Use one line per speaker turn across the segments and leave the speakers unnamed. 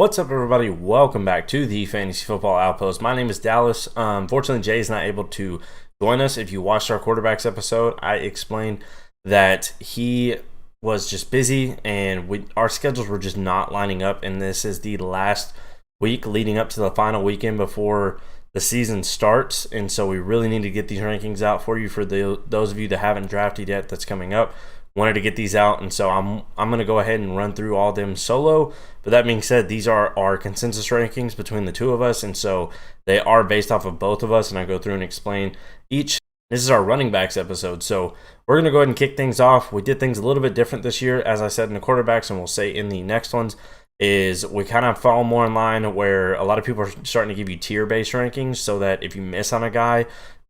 What's up, everybody? Welcome back to the Fantasy Football Outpost. My name is Dallas. Unfortunately, Jay is not able to join us. If you watched our quarterbacks episode, I explained that he was just busy and our schedules were just not lining up. And this is the last week leading up to the final weekend before the season starts. And so we really need to get these rankings out for you for those of you that haven't drafted yet that's coming up. Wanted to get these out, and so I'm going to go ahead and run through all of them solo. But that being said, these are our consensus rankings between the two of us, and so they are based off of both of us, and I go through and explain each. This is our running backs episode, so we're going to go ahead and kick things off. We did things a little bit different this year, as I said in the quarterbacks, and we'll say in the next ones, is we kind of fall more in line where a lot of people are starting to give you tier-based rankings, so that if you miss on a guy,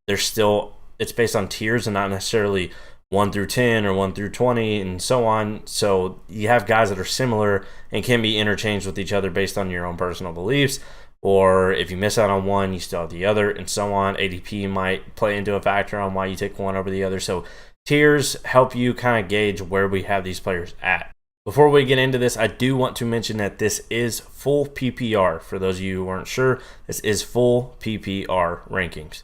it's based on tiers and not necessarily 1 through 10 or 1 through 20 and so on. So you have guys that are similar and can be interchanged with each other based on your own personal beliefs. Or if you miss out on one, you still have the other and so on. ADP might play into a factor on why you take one over the other. So tiers help you kind of gauge where we have these players at. Before we get into this, I do want to mention that this is full PPR. For those of you who weren't sure, this is full PPR rankings.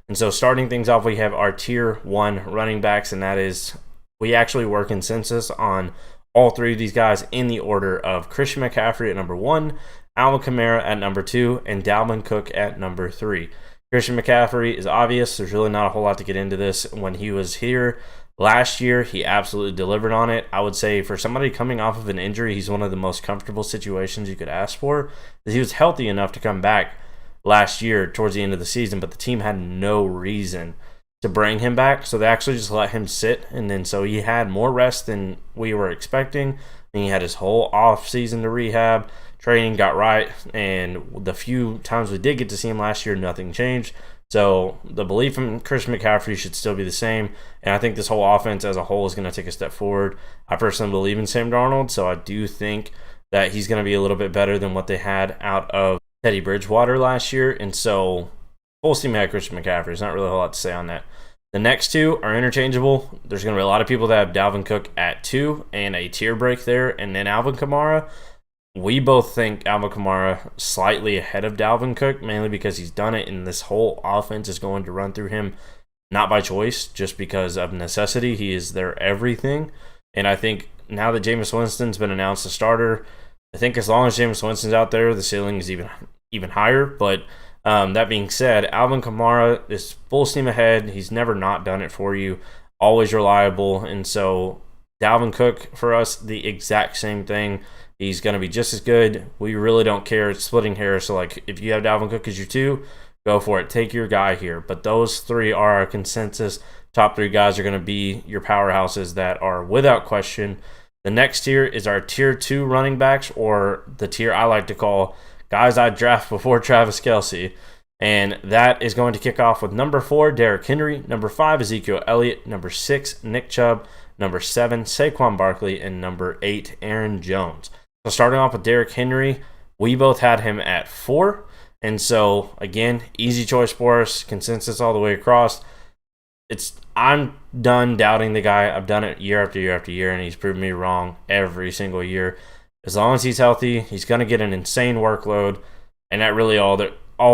And so starting things off, we have our tier 1 running backs, and that is, we actually work consensus on all three of these guys in the order of Christian McCaffrey at number 1, Alvin Kamara at number 2, and Dalvin Cook at number 3. Christian McCaffrey is obvious. There's really not a whole lot to get into this. When he was here last year, he absolutely delivered on it. I would say for somebody coming off of an injury, he's one of the most comfortable situations you could ask for. He was healthy enough to come back last year towards the end of the season, but the team had no reason to bring him back, so they actually just let him sit, and then so he had more rest than we were expecting, and he had his whole off season to rehab. Training got right, and the few times we did get to see him last year, nothing changed. So the belief in Christian McCaffrey should still be the same, and I think this whole offense as a whole is going to take a step forward. I personally believe in Sam Darnold, so I do think that he's going to be a little bit better than what they had out of Teddy Bridgewater last year, and so full steam ahead Christian McCaffrey. There's not really a whole lot to say on that. The next two are interchangeable. There's going to be a lot of people that have Dalvin Cook at 2 and a tier break there, and then Alvin Kamara. We both think Alvin Kamara slightly ahead of Dalvin Cook, mainly because he's done it, and this whole offense is going to run through him, not by choice, just because of necessity. He is their everything, and I think now that Jameis Winston's been announced a starter, I think as long as Jameis Winston's out there, the ceiling is even higher. But that being said, Alvin Kamara is full steam ahead. He's never not done it for you, always reliable. And so Dalvin Cook, for us, the exact same thing. He's going to be just as good. We really don't care. It's splitting hairs. So, like, if you have Dalvin Cook as your 2, go for it. Take your guy here. But those 3 are our consensus. Top 3 guys are going to be your powerhouses that are without question. The next tier is our tier 2 running backs, or the tier I like to call guys I draft before Travis Kelce. And that is going to kick off with number 4, Derrick Henry, number 5, Ezekiel Elliott, number 6, Nick Chubb, number 7, Saquon Barkley, and number 8, Aaron Jones. So starting off with Derrick Henry, we both had him at 4. And so, again, easy choice for us, consensus all the way across. I'm done doubting the guy. I've done it year after year after year, and he's proven me wrong every single year. As long as he's healthy, he's going to get an insane workload, and that really all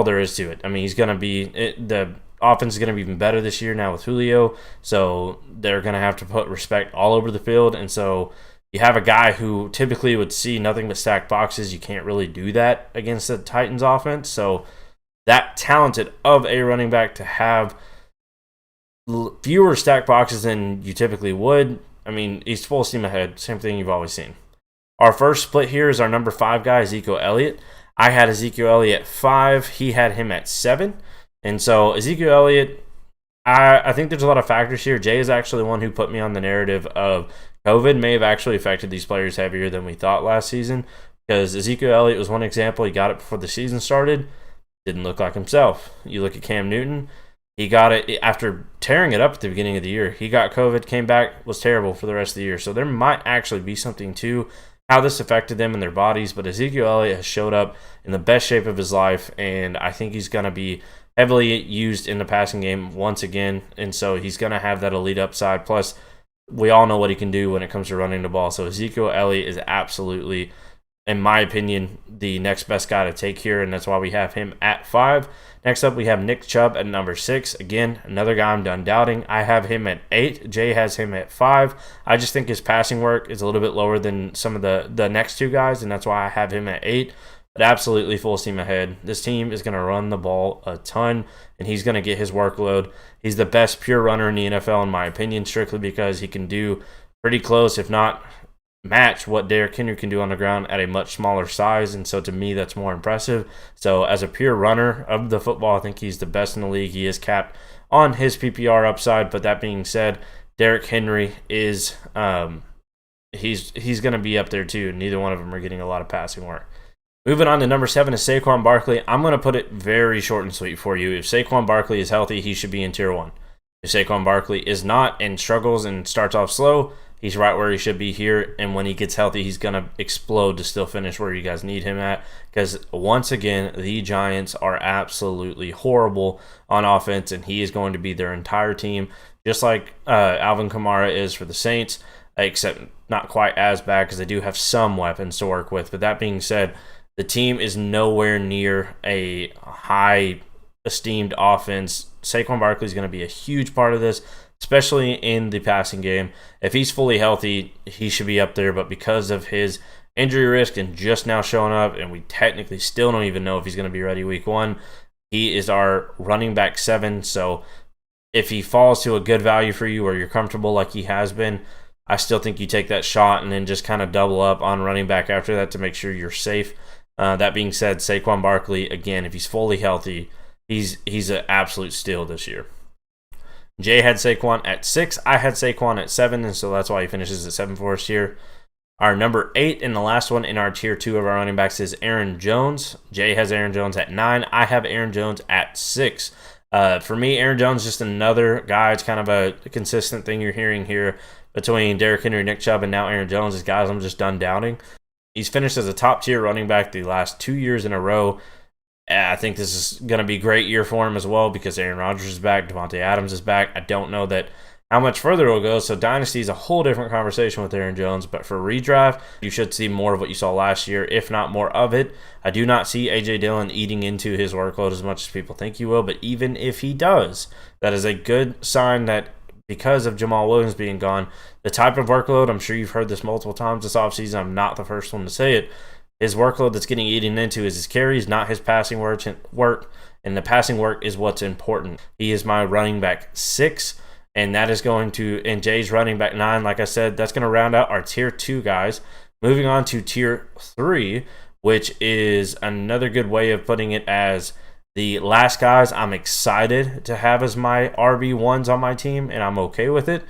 there is to it. I mean, he's going to be the offense is going to be even better this year now with Julio, so they're going to have to put respect all over the field. And so you have a guy who typically would see nothing but stacked boxes. You can't really do that against the Titans offense. So that talented of a running back to have fewer stack boxes than you typically would. I mean, he's full steam ahead. Same thing you've always seen. Our first split here is our number 5 guy, Ezekiel Elliott. I had Ezekiel Elliott at 5. He had him at 7. And so Ezekiel Elliott, I think there's a lot of factors here. Jay is actually the one who put me on the narrative of COVID may have actually affected these players heavier than we thought last season, because Ezekiel Elliott was one example. He got it before the season started. Didn't look like himself. You look at Cam Newton. He got it after tearing it up at the beginning of the year. He got COVID, came back, was terrible for the rest of the year. So there might actually be something to how this affected them in their bodies. But Ezekiel Elliott has showed up in the best shape of his life, and I think he's going to be heavily used in the passing game once again. And so he's going to have that elite upside. Plus, we all know what he can do when it comes to running the ball. So Ezekiel Elliott is absolutely in my opinion, the next best guy to take here, and that's why we have him at 5. Next up, we have Nick Chubb at number 6. Again, another guy I'm done doubting. I have him at 8. Jay has him at 5. I just think his passing work is a little bit lower than some of the next two guys, and that's why I have him at 8. But absolutely full steam ahead. This team is going to run the ball a ton, and he's going to get his workload. He's the best pure runner in the NFL, in my opinion, strictly because he can do pretty close, if not match, what Derrick Henry can do on the ground at a much smaller size. And so to me, that's more impressive. So as a pure runner of the football, I think he's the best in the league. He is capped on his PPR upside. But that being said, Derrick Henry is he's going to be up there too. Neither one of them are getting a lot of passing work. Moving on to number 7 is Saquon Barkley. I'm going to put it very short and sweet for you. If Saquon Barkley is healthy, he should be in tier 1. If Saquon Barkley is not and struggles and starts off slow, he's right where he should be here. And when he gets healthy, he's going to explode to still finish where you guys need him at. Because once again, the Giants are absolutely horrible on offense, and he is going to be their entire team, just like Alvin Kamara is for the Saints, except not quite as bad because they do have some weapons to work with. But that being said, the team is nowhere near a high esteemed offense. Saquon Barkley is going to be a huge part of this, especially in the passing game. If he's fully healthy, he should be up there, but because of his injury risk and just now showing up, and we technically still don't even know if he's going to be ready week 1, he is our running back 7. So if he falls to a good value for you or you're comfortable like he has been, I still think you take that shot and then just kind of double up on running back after that to make sure you're safe. That being said, Saquon Barkley, again, if he's fully healthy, he's an absolute steal this year. Jay had Saquon at 6. I had Saquon at 7, and so that's why he finishes at 7 for us here. Our number 8 and the last one in our tier 2 of our running backs is Aaron Jones. Jay has Aaron Jones at 9. I have Aaron Jones at 6. For me, Aaron Jones is just another guy. It's kind of a consistent thing you're hearing here between Derrick Henry, Nick Chubb, and now Aaron Jones is guys I'm just done doubting. He's finished as a top-tier running back the last 2 years in a row. I think this is going to be a great year for him as well because Aaron Rodgers is back, Devontae Adams is back. I don't know that how much further it will go, so Dynasty is a whole different conversation with Aaron Jones, but for redraft, you should see more of what you saw last year, if not more of it. I do not see A.J. Dillon eating into his workload as much as people think he will, but even if he does, that is a good sign that because of Jamal Williams being gone, the type of workload, I'm sure you've heard this multiple times this offseason, I'm not the first one to say it, his workload that's getting eaten into is his carries, not his passing work, and the passing work is what's important. He is my running back 6, and that is going to, and Jay's running back 9, like I said, that's going to round out our tier 2 guys. Moving on to tier 3, which is another good way of putting it as the last guys I'm excited to have as my RB1s on my team, and I'm okay with it.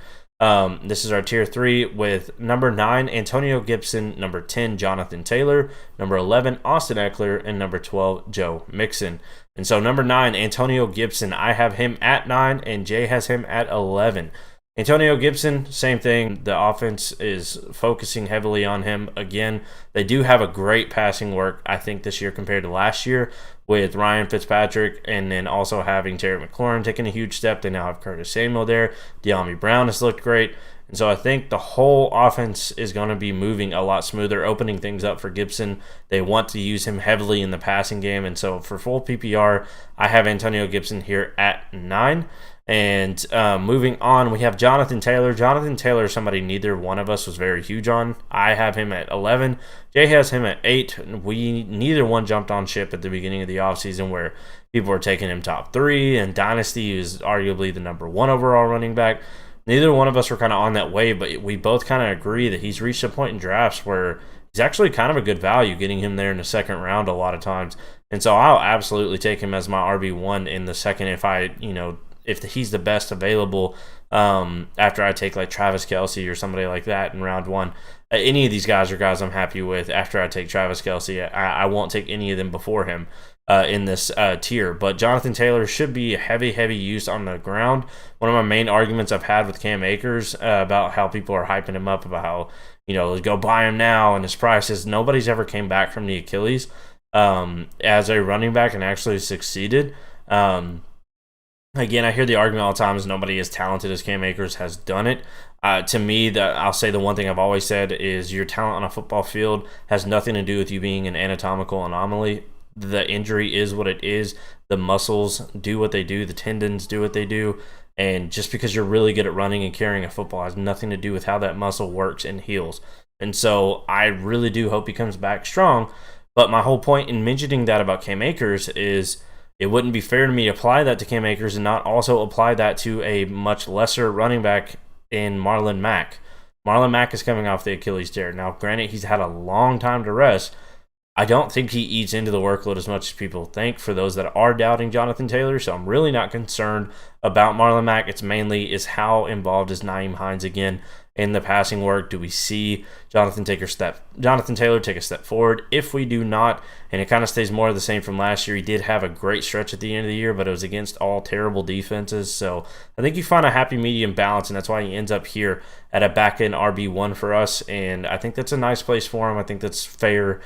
This is our tier 3 with number 9, Antonio Gibson, number 10, Jonathan Taylor, number 11, Austin Eckler, and number 12, Joe Mixon. And so number 9, Antonio Gibson, I have him at 9, and Jay has him at 11. Antonio Gibson, same thing. The offense is focusing heavily on him again. They do have a great passing work, I think, this year compared to last year with Ryan Fitzpatrick and then also having Terry McLaurin taking a huge step. They now have Curtis Samuel there. De'Ami Brown has looked great. And so I think the whole offense is going to be moving a lot smoother, opening things up for Gibson. They want to use him heavily in the passing game. And so for full PPR, I have Antonio Gibson here at 9. And moving on, we have Jonathan Taylor. Jonathan Taylor is somebody neither one of us was very huge on. I have him at 11. Jay has him at 8. Neither one jumped on ship at the beginning of the offseason where people were taking him top 3, and Dynasty is arguably the number 1 overall running back. Neither one of us were kind of on that wave, but we both kind of agree that he's reached a point in drafts where he's actually kind of a good value, getting him there in the second round a lot of times. And so I'll absolutely take him as my RB1 in the second if he's the best available after I take like Travis Kelce or somebody like that in round 1. Any of these guys are guys I'm happy with after I take Travis Kelce. I won't take any of them before him in this tier. But Jonathan Taylor should be heavy use on the ground. One of my main arguments I've had with Cam Akers about how people are hyping him up about how, let's go buy him now and his price is nobody's ever came back from the Achilles as a running back and actually succeeded. Again, I hear the argument all the time is nobody as talented as Cam Akers has done it. To me, I'll say the one thing I've always said is your talent on a football field has nothing to do with you being an anatomical anomaly. The injury is what it is. The muscles do what they do. The tendons do what they do. And just because you're really good at running and carrying a football has nothing to do with how that muscle works and heals. And so I really do hope he comes back strong. But my whole point in mentioning that about Cam Akers is it wouldn't be fair to me to apply that to Cam Akers and not also apply that to a much lesser running back in Marlon Mack. Marlon Mack is coming off the Achilles tear. Now, granted, he's had a long time to rest. I don't think he eats into the workload as much as people think for those that are doubting Jonathan Taylor, so I'm really not concerned about Marlon Mack. It's mainly is how involved is Nyheim Hines again in the passing work. Do we see Jonathan Taylor take a step forward? If we do not, and it kind of stays more of the same from last year, he did have a great stretch at the end of the year, but it was against all terrible defenses. So I think you find a happy medium balance, and that's why he ends up here at a back-end RB1 for us, and I think that's a nice place for him. I think that's fair.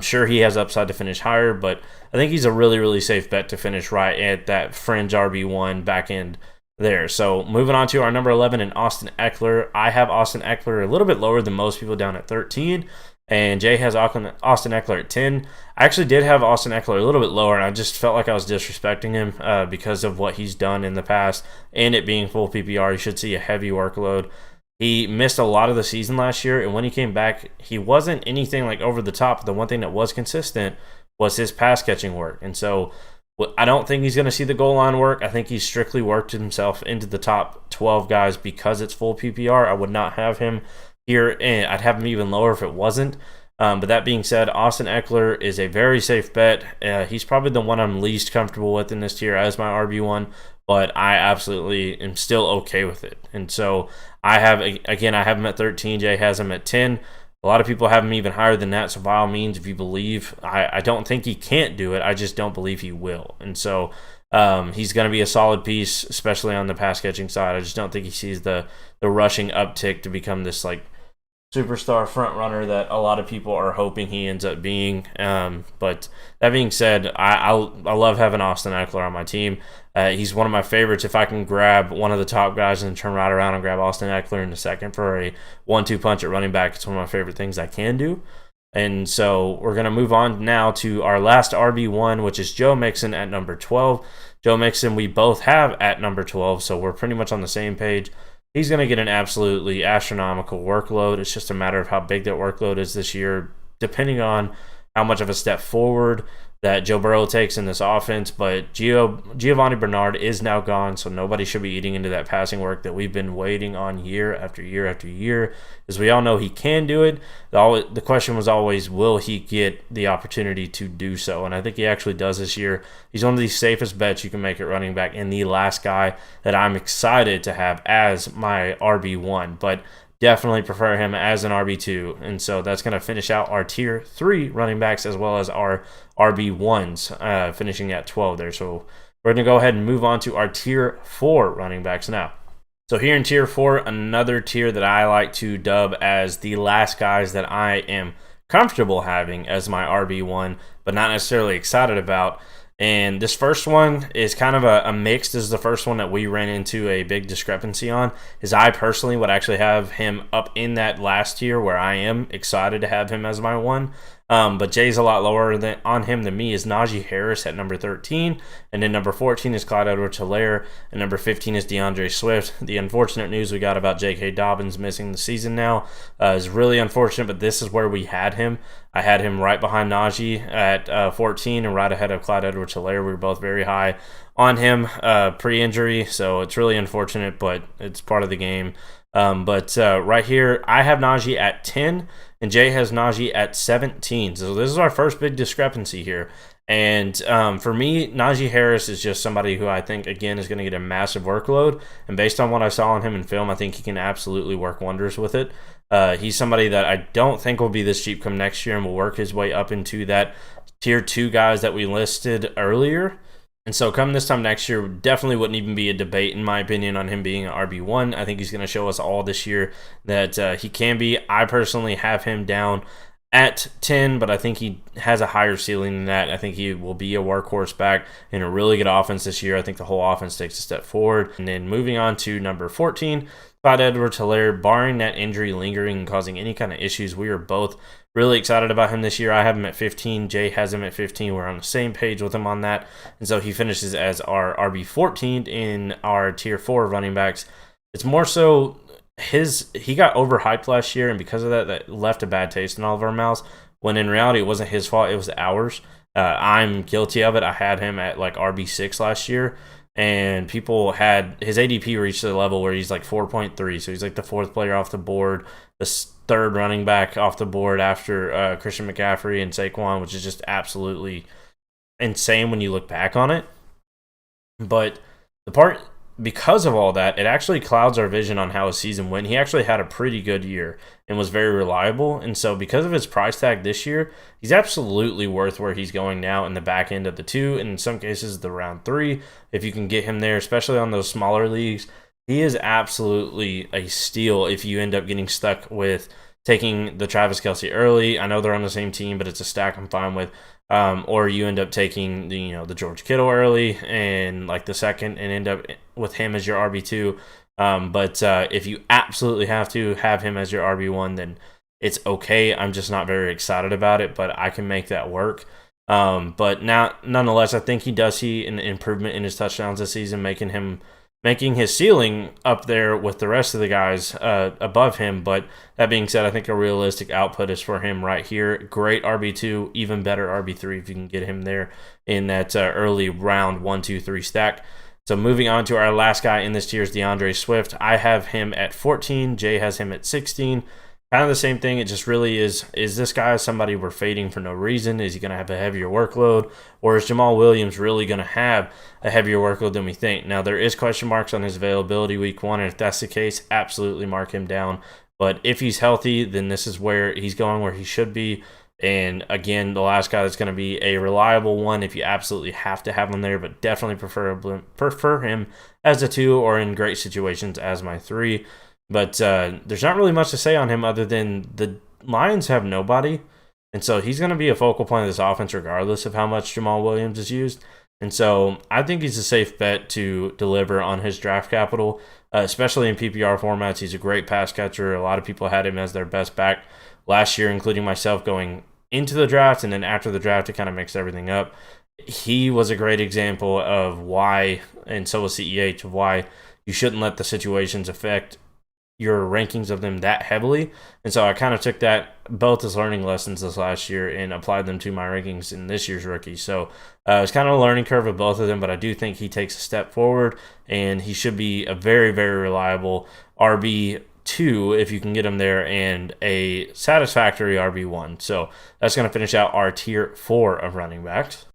Sure, he has upside to finish higher, but I think he's a really, really safe bet to finish right at that fringe RB1 back end there. So moving on to our number 11 in Austin Eckler. I have Austin Eckler a little bit lower than most people, down at 13, and Jay has Austin Eckler at 10. I actually did have Austin Eckler a little bit lower, and I just felt like I was disrespecting him because of what he's done in the past, and it being full PPR. He should see a heavy workload. He missed a lot of the season last year, and when he came back, he wasn't anything like over the top. The one thing that was consistent was his pass catching work. And so I don't think he's going to see the goal line work. I think he's strictly worked himself into the top 12 guys because it's full PPR. I would not have him here, and I'd have him even lower if it wasn't. But that being said, Austin Eckler is a very safe bet. He's probably the one I'm least comfortable with in this tier as my RB1, but I absolutely am still okay with it. And so I have him at 13. Jay has him at 10. A lot of people have him even higher than that. So by all means, if you believe, I don't think he can't do it. I just don't believe he will. And so he's going to be a solid piece, especially on the pass catching side. I just don't think he sees the rushing uptick to become this like superstar front runner that a lot of people are hoping he ends up being. But that being said, I love having Austin Eckler on my team. He's one of my favorites. If I can grab one of the top guys and turn right around and grab Austin Eckler in a second for a 1-2 punch at running back, it's one of my favorite things I can do. And so we're going to move on now to our last RB1, which is Joe Mixon at number 12. Joe Mixon we both have at number 12, so we're pretty much on the same page. He's going to get an absolutely astronomical workload. It's just a matter of how big that workload is this year, depending on how much of a step forward that Joe Burrow takes in this offense. But Giovanni Bernard is now gone, so nobody should be eating into that passing work that we've been waiting on year after year after year. As we all know, he can do it. The question was always, will he get the opportunity to do so? And I think he actually does this year. He's one of the safest bets you can make at running back, and the last guy that I'm excited to have as my RB1. But definitely prefer him as an RB2. And so that's going to finish out our tier 3 running backs as well as our RB1s, finishing at 12 there. So we're going to go ahead and move on to our tier 4 running backs now. So here in tier 4, another tier that I like to dub as the last guys that I am comfortable having as my RB1, but not necessarily excited about. And this first one is kind of a mix. This is the first one that we ran into a big discrepancy on. Is I personally would actually have him up in that last tier where I am excited to have him as my one. But Jay's a lot lower on him than me is Najee Harris at number 13. And then number 14 is Clyde Edwards-Helaire. And number 15 is DeAndre Swift. The unfortunate news we got about J.K. Dobbins missing the season now is really unfortunate, but this is where we had him. I had him right behind Najee at 14 and right ahead of Clyde Edwards-Helaire. We were both very high on him pre-injury, so it's really unfortunate, but it's part of the game. But right here, I have Najee at 10, and Jay has Najee at 17. So this is our first big discrepancy here. And for me, Najee Harris is just somebody who I think, again, is going to get a massive workload. And based on what I saw on him in film, I think he can absolutely work wonders with it. He's somebody that I don't think will be this cheap come next year and will work his way up into that tier 2 guys that we listed earlier. And so come this time next year, definitely wouldn't even be a debate, in my opinion, on him being an RB1. I think he's going to show us all this year that he can be. I personally have him down at 10, but I think he has a higher ceiling than that. I think he will be a workhorse back in a really good offense this year. I think the whole offense takes a step forward. And then moving on to number 14, Gus Edwards, Hilaire, barring that injury lingering and causing any kind of issues, we are both really excited about him this year. I have him at 15. Jay has him at 15. We're on the same page with him on that. And so he finishes as our RB14 in our tier 4 running backs. It's more so he got overhyped last year, and because of that, that left a bad taste in all of our mouths. When in reality, it wasn't his fault; it was ours. I'm guilty of it. I had him at like RB6 last year, and people had his ADP reached the level where he's like 4.3, so he's like the 4th player off the board, the 3rd running back off the board after Christian McCaffrey and Saquon, which is just absolutely insane when you look back on it. But because of all that, it actually clouds our vision on how his season went. He actually had a pretty good year and was very reliable. And so because of his price tag this year, he's absolutely worth where he's going now in the back end of the 2, and in some cases the round 3. If you can get him there, especially on those smaller leagues, he is absolutely a steal if you end up getting stuck with taking the Travis Kelce early. I know they're on the same team, but it's a stack I'm fine with. Or you end up taking the George Kittle early and like the 2nd and end up with him as your RB2. But if you absolutely have to have him as your RB1, then it's okay. I'm just not very excited about it, but I can make that work. But now, nonetheless, I think he does see an improvement in his touchdowns this season, making his ceiling up there with the rest of the guys above him. But that being said, I think a realistic output is for him right here. Great RB2, even better RB3 if you can get him there in that early round 1, 2, 3 stack. So moving on to our last guy in this tier is DeAndre Swift. I have him at 14. Jay has him at 16. Kind of the same thing. It just really is this guy somebody we're fading for no reason? Is he going to have a heavier workload? Or is Jamal Williams really going to have a heavier workload than we think? Now, there is question marks on his availability week 1, and if that's the case, absolutely mark him down. But if he's healthy, then this is where he's going where he should be. And again, the last guy that's going to be a reliable one if you absolutely have to have him there, but definitely prefer him as a 2 or in great situations as my 3. But there's not really much to say on him other than the Lions have nobody. And so he's going to be a focal point of this offense regardless of how much Jamal Williams is used. And so I think he's a safe bet to deliver on his draft capital, especially in PPR formats. He's a great pass catcher. A lot of people had him as their best back last year, including myself going into the draft. And then after the draft, it kind of mixed everything up. He was a great example of why, and so was CEH, of why you shouldn't let the situations affect your rankings of them that heavily. And so I kind of took that both as learning lessons this last year and applied them to my rankings in this year's rookie. So it's kind of a learning curve of both of them, but I do think he takes a step forward, and he should be a very, very reliable RB2 if you can get him there, and a satisfactory RB1. So that's going to finish out our tier 4 of running backs.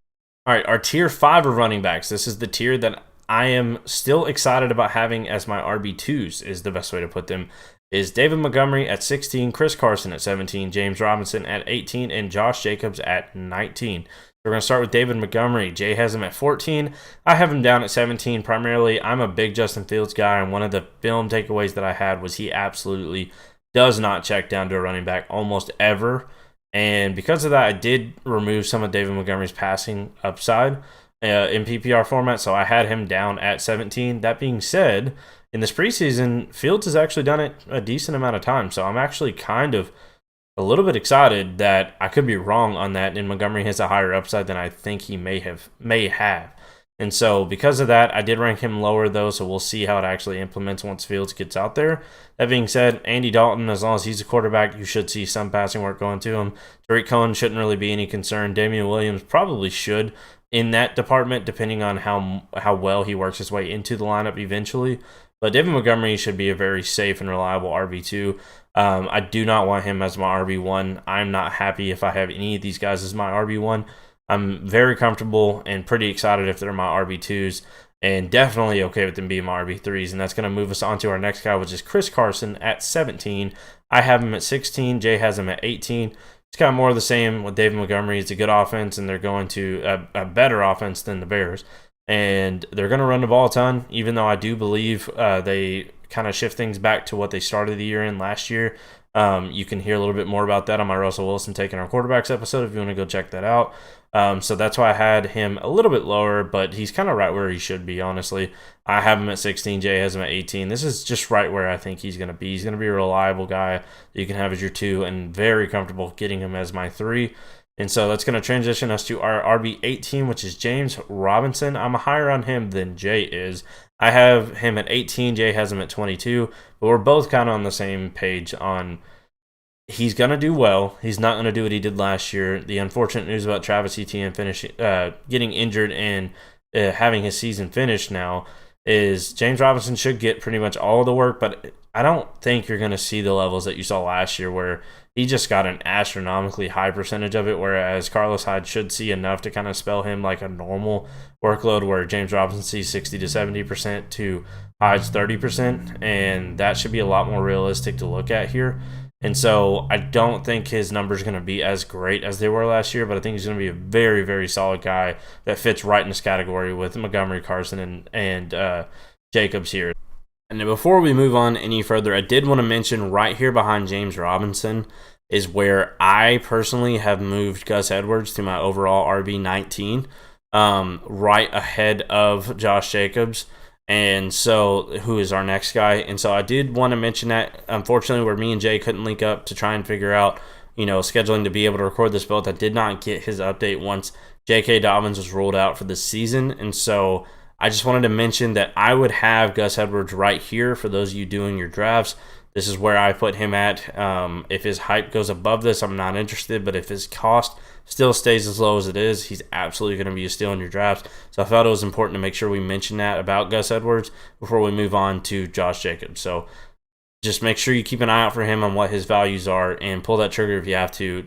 All right, our tier 5 of running backs. This is the tier that I am still excited about having as my RB2s, is the best way to put them, is David Montgomery at 16, Chris Carson at 17, James Robinson at 18, and Josh Jacobs at 19. We're going to start with David Montgomery. Jay has him at 14. I have him down at 17. Primarily, I'm a big Justin Fields guy, and one of the film takeaways that I had was he absolutely does not check down to a running back almost ever. And because of that, I did remove some of David Montgomery's passing upside in PPR format, so I had him down at 17. That being said, in this preseason, Fields has actually done it a decent amount of time, so I'm actually kind of a little bit excited that I could be wrong on that, and Montgomery has a higher upside than I think he may have. And so because of that, I did rank him lower, though, so we'll see how it actually implements once Fields gets out there. That being said, Andy Dalton, as long as he's a quarterback, you should see some passing work going to him. Tariq Cohen shouldn't really be any concern. Damian Williams probably should in that department, depending on how well he works his way into the lineup eventually. But David Montgomery should be a very safe and reliable RB2. I do not want him as my RB1. I'm not happy if I have any of these guys as my RB1. I'm very comfortable and pretty excited if they're my RB2s, and definitely okay with them being my RB3s. And that's going to move us on to our next guy, which is Chris Carson at 17. I have him at 16. Jay has him at 18. It's kind of more of the same with David Montgomery. It's a good offense, and they're going to a better offense than the Bears. And they're going to run the ball a ton, even though I do believe they kind of shift things back to what they started the year in last year. You can hear a little bit more about that on my Russell Wilson Taking Our Quarterbacks episode if you want to go check that out. So that's why I had him a little bit lower, but he's kind of right where he should be, honestly. I have him at 16. Jay has him at 18. This is just right where I think he's going to be. He's going to be a reliable guy that you can have as your 2 and very comfortable getting him as my 3. And so that's going to transition us to our RB18, which is James Robinson. I'm higher on him than Jay is. I have him at 18. Jay has him at 22. But we're both kind of on the same page on he's going to do well. He's not going to do what he did last year. The unfortunate news about Travis Etienne getting injured and having his season finished now is James Robinson should get pretty much all of the work, but I don't think you're going to see the levels that you saw last year where he just got an astronomically high percentage of it, whereas Carlos Hyde should see enough to kind of spell him like a normal workload where James Robinson sees 60 to 70% to Hyde's 30%, and that should be a lot more realistic to look at here. And so I don't think his numbers are going to be as great as they were last year, but I think he's going to be a very, very solid guy that fits right in this category with Montgomery, Carson, and Jacobs here. And then before we move on any further, I did want to mention right here behind James Robinson is where I personally have moved Gus Edwards to my overall RB19, right ahead of Josh Jacobs. And so, who is our next guy? And so I did want to mention that, unfortunately, where me and Jay couldn't link up to try and figure out, scheduling to be able to record this both, I did not get his update once J.K. Dobbins was ruled out for the season. And so I just wanted to mention that I would have Gus Edwards right here for those of you doing your drafts. This is where I put him at. If his hype goes above this, I'm not interested. But if his cost still stays as low as it is, he's absolutely going to be a steal in your drafts. So I felt it was important to make sure we mention that about Gus Edwards before we move on to Josh Jacobs. So just make sure you keep an eye out for him on what his values are and pull that trigger if you have to,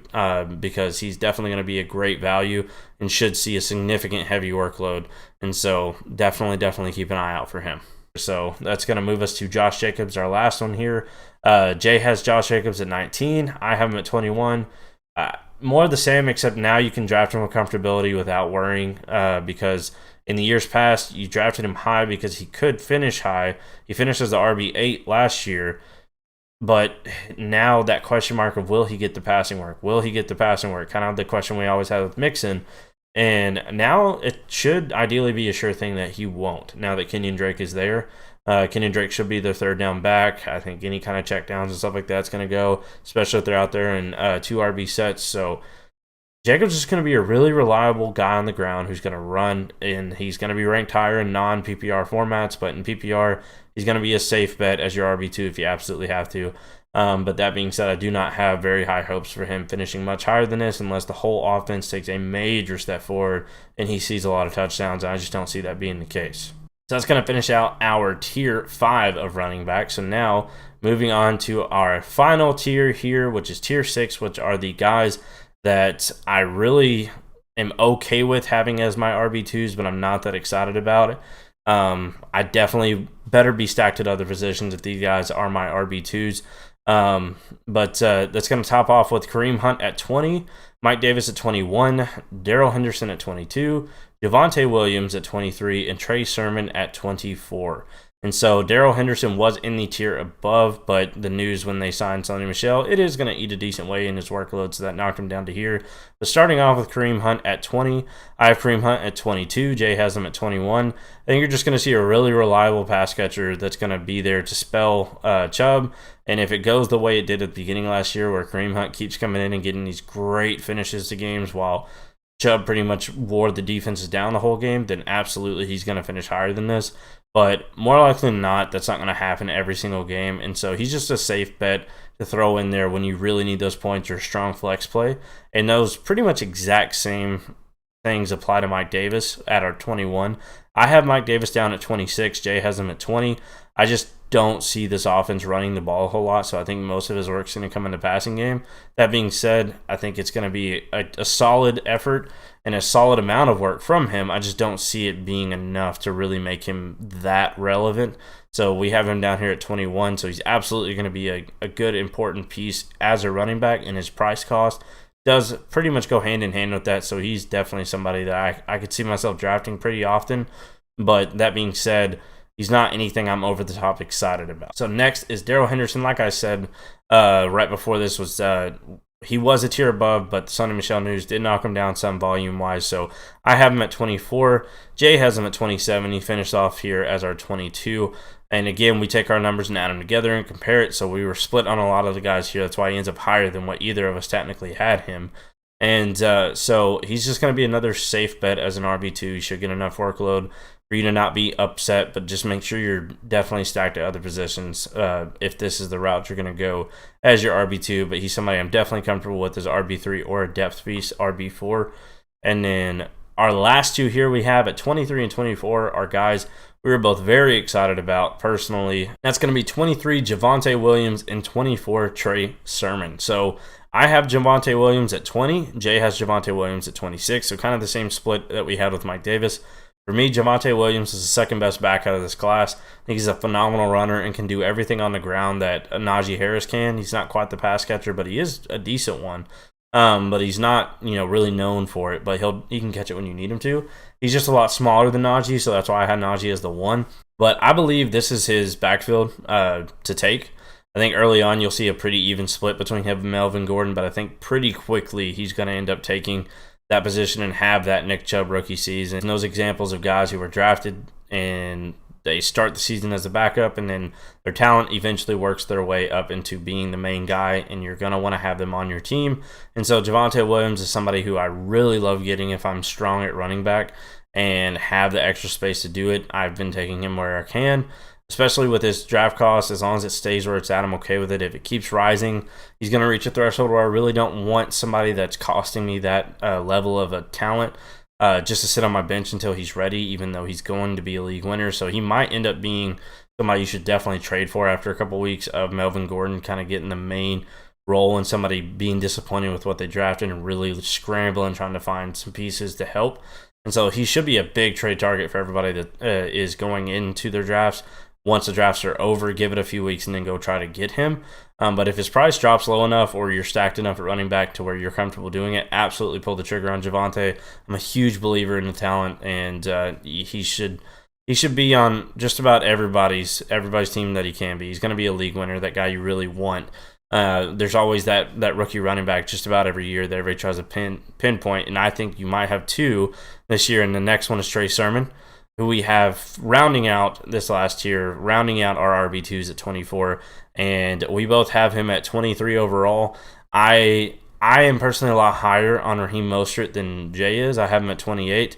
because he's definitely going to be a great value and should see a significant heavy workload. And so definitely keep an eye out for him. So that's going to move us to Josh Jacobs, our last one here. Jay has Josh Jacobs at 19. I have him at 21. More of the same, except now you can draft him with comfortability without worrying, because in the years past, you drafted him high because he could finish high. He finished as the RB8 last year, but now that question mark of will he get the passing work? Will he get the passing work? Kind of the question we always had with Mixon. And now it should ideally be a sure thing that he won't, now that Kenyon Drake is there. Kenyon Drake should be their third down back. I think any kind of check downs and stuff like that's going to go, especially if they're out there in 2 RB sets. So Jacobs is going to be a really reliable guy on the ground who's going to run, and he's going to be ranked higher in non-PPR formats, but in PPR, he's going to be a safe bet as your RB2 if you absolutely have to. But that being said, I do not have very high hopes for him finishing much higher than this unless the whole offense takes a major step forward and he sees a lot of touchdowns. I just don't see that being the case. So that's going to finish out our tier 5 of running back. So now moving on to our final tier here, which is tier 6, which are the guys that I really am okay with having as my RB2s, but I'm not that excited about it. I definitely better be stacked at other positions if these guys are my RB2s. But that's going to top off with Kareem Hunt at 20, Mike Davis at 21, Darrell Henderson at 22, Javonte Williams at 23, and Trey Sermon at 24. And so Darrell Henderson was in the tier above, but the news when they signed Sonny Michel, it is going to eat a decent way in his workload, so that knocked him down to here. But starting off with Kareem Hunt at 20, I have Kareem Hunt at 22, Jay has him at 21. I think you're just going to see a really reliable pass catcher that's going to be there to spell Chubb. And if it goes the way it did at the beginning last year, where Kareem Hunt keeps coming in and getting these great finishes to games while Chubb pretty much wore the defenses down the whole game, then absolutely he's going to finish higher than this. But more likely than not, that's not going to happen every single game. And so he's just a safe bet to throw in there when you really need those points or strong flex play. And those pretty much exact same things apply to Mike Davis at our 21. I have Mike Davis down at 26. Jay has him at 20. I just don't see this offense running the ball a whole lot, so I think most of his work's going to come in the passing game. That being said, I think it's going to be a solid effort and a solid amount of work from him. I just don't see it being enough to really make him that relevant. So we have him down here at 21, so he's absolutely going to be a good, important piece as a running back, and his price cost does pretty much go hand in hand with that, so he's definitely somebody that I could see myself drafting pretty often. But that being said, he's not anything I'm over the top excited about. So next is Darrell Henderson. Like I said right before this, he was a tier above, but the Sonny Michel news did knock him down some volume-wise, so I have him at 24. Jay has him at 27. He finished off here as our 22. And again, we take our numbers and add them together and compare it, so we were split on a lot of the guys here. That's why he ends up higher than what either of us technically had him. And so he's just going to be another safe bet as an RB2. You should get enough workload for you to not be upset, but just make sure you're definitely stacked at other positions if this is the route you're going to go as your RB2. But he's somebody I'm definitely comfortable with as RB3 or a depth piece, RB4. And then our last two here we have at 23 and 24 are guys we were both very excited about personally. That's going to be 23 Javonte Williams and 24 Trey Sermon. So I have Javonte Williams at 20. Jay has Javonte Williams at 26. So kind of the same split that we had with Mike Davis. For me, Javonte Williams is the second best back out of this class. I think he's a phenomenal runner and can do everything on the ground that Najee Harris can. He's not quite the pass catcher, but he is a decent one. But he's not, really known for it. But he can catch it when you need him to. He's just a lot smaller than Najee, so that's why I had Najee as the 1. But I believe this is his backfield to take. I think early on you'll see a pretty even split between him and Melvin Gordon, but I think pretty quickly he's going to end up taking that position and have that Nick Chubb rookie season. And those examples of guys who were drafted and they start the season as a backup and then their talent eventually works their way up into being the main guy, and you're going to want to have them on your team. And so Javonte Williams is somebody who I really love getting if I'm strong at running back and have the extra space to do it. I've been taking him where I can, especially with his draft cost. As long as it stays where it's at, I'm okay with it. If it keeps rising, he's going to reach a threshold where I really don't want somebody that's costing me that level of a talent just to sit on my bench until he's ready, even though he's going to be a league winner. So he might end up being somebody you should definitely trade for after a couple weeks of Melvin Gordon kind of getting the main role and somebody being disappointed with what they drafted and really scrambling trying to find some pieces to help. And so he should be a big trade target for everybody that is going into their drafts. Once the drafts are over, give it a few weeks and then go try to get him. But if his price drops low enough or you're stacked enough at running back to where you're comfortable doing it, absolutely pull the trigger on Javonte. I'm a huge believer in the talent, and he should be on just about everybody's team that he can be. He's going to be a league winner, that guy you really want. There's always that rookie running back just about every year that everybody tries to pinpoint, and I think you might have 2 this year, and the next one is Trey Sermon, who we have rounding out this last year, rounding out our RB2s at 24, and we both have him at 23 overall. I am personally a lot higher on Raheem Mostert than Jay is. I have him at 28.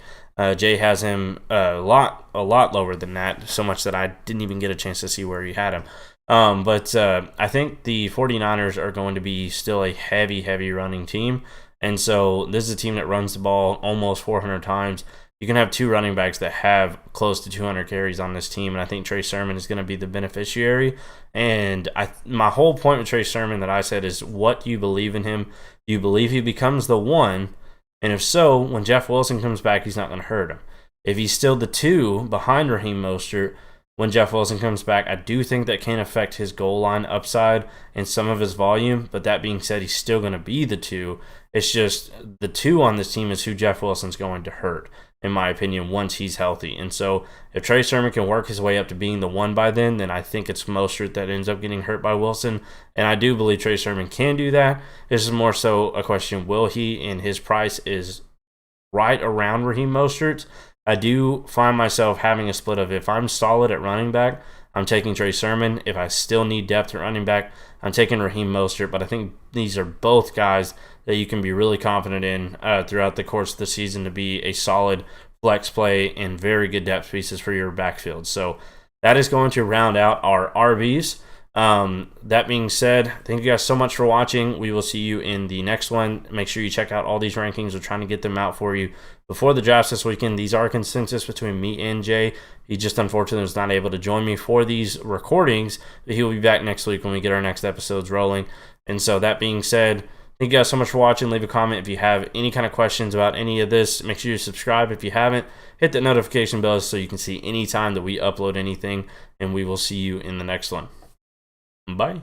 Jay has him a lot lower than that, so much that I didn't even get a chance to see where he had him. But I think the 49ers are going to be still a heavy running team, and so this is a team that runs the ball almost 400 times. You can have 2 running backs that have close to 200 carries on this team, and I think Trey Sermon is going to be the beneficiary. And my whole point with Trey Sermon that I said is, what do you believe in him? Do you believe he becomes the 1? And if so, when Jeff Wilson comes back, he's not going to hurt him. If he's still the 2 behind Raheem Mostert, when Jeff Wilson comes back, I do think that can affect his goal line upside and some of his volume. But that being said, he's still going to be the 2. It's just the 2 on this team is who Jeff Wilson's going to hurt, in my opinion, once he's healthy. And so if Trey Sermon can work his way up to being the 1 by then I think it's Mostert that ends up getting hurt by Wilson. And I do believe Trey Sermon can do that. This is more so a question, will he? And his price is right around Raheem Mostert's. I do find myself having a split of, if I'm solid at running back, I'm taking Trey Sermon. If I still need depth at running back, I'm taking Raheem Mostert. But I think these are both guys that you can be really confident in throughout the course of the season to be a solid flex play and very good depth pieces for your backfield. So that is going to round out our RBs. That being said, thank you guys so much for watching. We will see you in the next one. Make sure you check out all these rankings. We're trying to get them out for you before the drafts this weekend. These are consensus between me and Jay. He just unfortunately was not able to join me for these recordings, but he will be back next week when we get our next episodes rolling. And so that being said, thank you guys so much for watching. Leave a comment if you have any kind of questions about any of this. Make sure you subscribe if you haven't. Hit the notification bell so you can see any time that we upload anything, and we will see you in the next one. Bye.